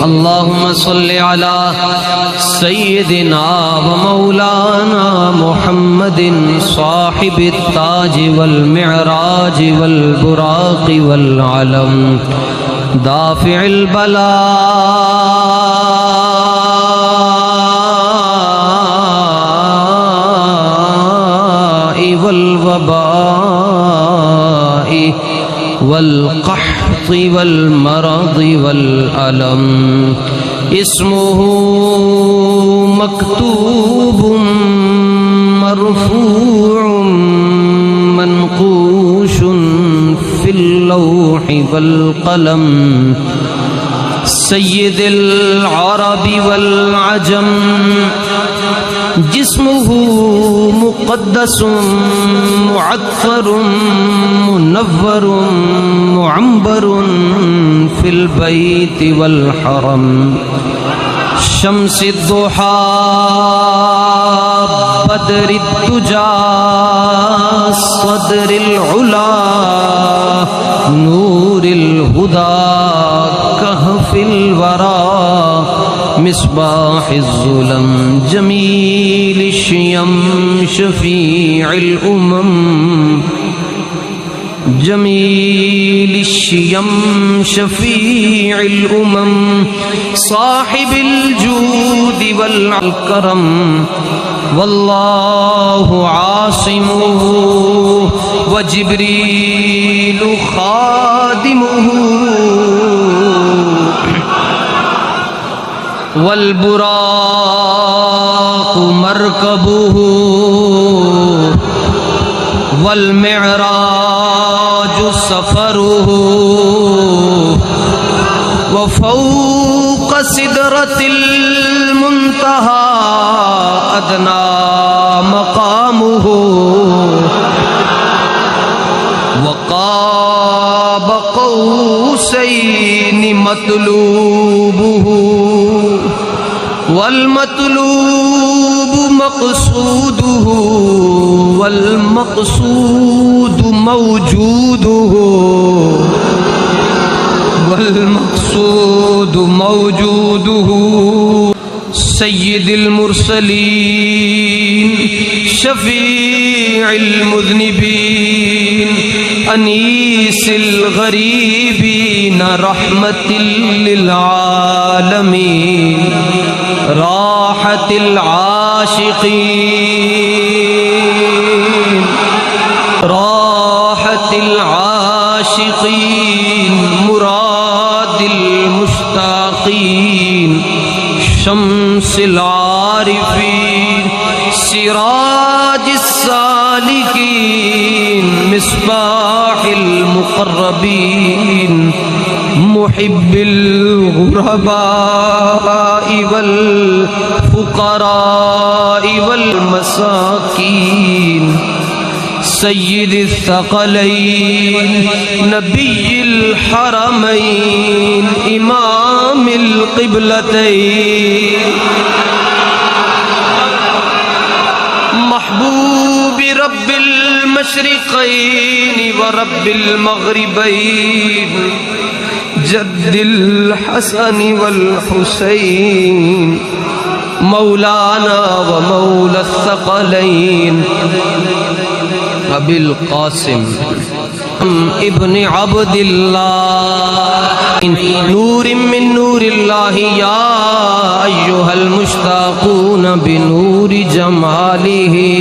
अल्लाहुम्मा सल्लि अला सय्यिदिना व मौलाना मुहम्मदिन साहिबित ताज वल मिअराज वल बुराक़ वल अलम दाफ़िअल बला वल वबाई वल क़हत वल मरद वल अलम इस्मुहु मक्तूबुम मरफूउम मनक़ूशुन फिल लौहि वल क़लम सय्यिदुल अरबी वल अजम जिस्मुहु मुक़द्दसुम मुअत्तरुम मुनव्वरुम मुअम्बरुन फिल बैति वल हरम शम्सिद दुहा बदरिद दुजा सदरिल उला नूरिल हुदा कहफिल वरा मिस्बाहिज़ ज़ुलम जमील शियम शफीइल उमम जमील शियम शफीइल उमम साहिबिल जूद वल करम वल्लाहु आसिमुहु व जिब्रीलु खादिमुहु वल बुराक़ मरकबुहु वल मिअराज सफरुहु व फ़ौक़ सिदरतिल मुंतहा अदना मक़ामुहु व क़ाब क़ौसैनि मतलूबुहु वल मतलूब मक़सूदुहु वल मक़सूद मौजूदुहु वल मक़सूद मौजूदुहु सय्यिदुल मुरसलीन शफीइल मुज़निबीन अनीसिल गरीबीन रहमतिल लिल आलमीन राहतिल आशिकीन राहतिल आशिकीन मुरादिल मुश्ताकीन शम्सिल आरिफीन सिराजिस सालिकीन मिस्बाहिल मुक़र्रबीन मुहिब्बिल गुरबाई वल फुक़राई वल मसाकीन सय्यिदिस सकलैन नबिय्यिल हरमैन इमामिल क़िबलतैन महबूबि रब्बिल मशरिक़ैन व रब्बिल मग़रिबैन जद्दिल हसन वल हुसैन मौलाना व मौला सकलैन अबिल क़ासिम इब्न अब्दिल्लाह नूरिम मिन नूरिल्लाहि या अय्युहल मुश्ताक़ून बिनूरि जमालिही